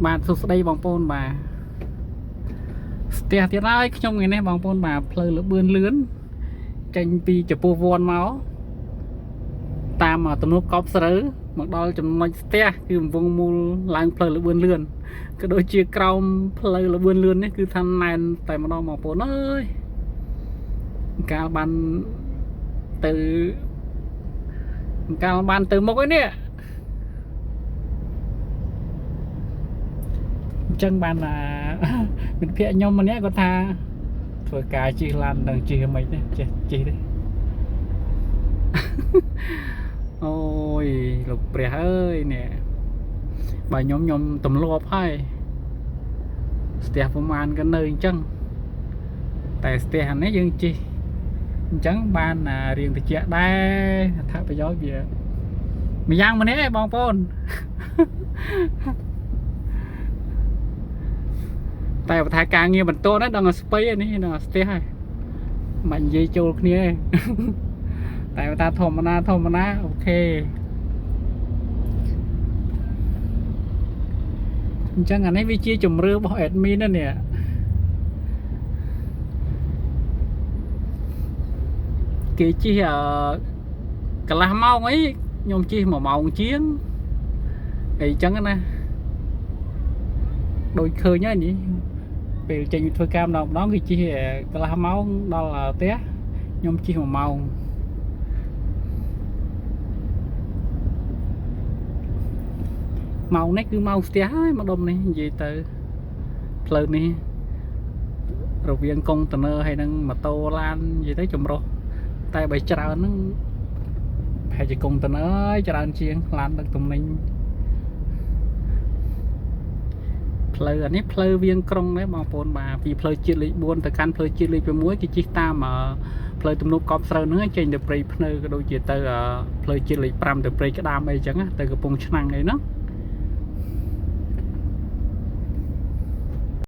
បាទសួស្តីបងប្អូនបាទស្ទះទៀតហើយខ្ញុំថ្ងៃនេះបងប្អូនបាទផ្លូវលបឿនលឿនចេញពីចំពោះវ័នមកតាមទំនប់កប់ស្រូវមកដល់ចំណុចស្ទះគឺវងមូលឡើងផ្លូវលបឿនលឿនក៏ដូចជាក្រោមផ្លូវលបឿនលឿននេះគឺថាណែនតែម្ដងបងប្អូនអើយកាលបានទៅមុខឯនេះអញ្ចឹងបានមិត្តភក្តិខ្ញុំម្នាក់គាត់ថាធ្វើការជិះឡាននឹងជិះមិនទេចេះជិះទេអូយលោកព្រះអើយនេះបើខ្ញុំទម្លាប់ហើយស្ទះប្រមាណក៏នៅអញ្ចឹងតែស្ទះនេះយើងជិះអញ្ចឹងបានរៀងតិចដែរអត្ថប្រយោជន៍វាម្យ៉ាងម្នាក់ឯងបងប្អូនតែបើថាការងារបន្តណាដល់ស្ពៃនេះដល់ស្ទះហើយមិននិយាយចូលគ្នាទេតែបើថាធម្មតាអូខេអញ្ចឹងអានេះវាជាជំរឿរបស់ admin ណានេះគេជិះកន្លះម៉ោងអីខ្ញុំជិះ1ម៉ោងជាងអីចឹងណាដូចឃើញហើយនេះពេលចេញធ្វើការម្ដងគឺជិះកន្លះម៉ោងដល់ផ្ទះខ្ញុំជិះ1ម៉ោងម៉ោងនេះគឺម៉ោងស្ទះហើយម្ដុំនេះនិយាយទៅផ្លូវនេះរវាងកុងតឺន័រហើយនឹងម៉ូតូឡាននិយាយទៅចម្រុះតែបើច្រើនហ្នឹងប្រហែលជាកុងតឺន័រហើយច្រើនជាងឡានដឹកទំនិញផ្លូវអានេះផ្លូវវាងក្រុងដែរបងប្អូនបាទពីផ្លូវជាតិលេខ4ទៅកាន់ផ្លូវជាតិលេខ6គេជិះតាមផ្លូវទំនប់កប់ស្រូវហ្នឹងចេញទៅព្រៃភ្នៅក៏ដូចជាទៅផ្លូវជាតិលេខ5ទៅព្រៃក្តាមអីចឹងទៅកំពង់ឆ្នាំងអីហ្នឹង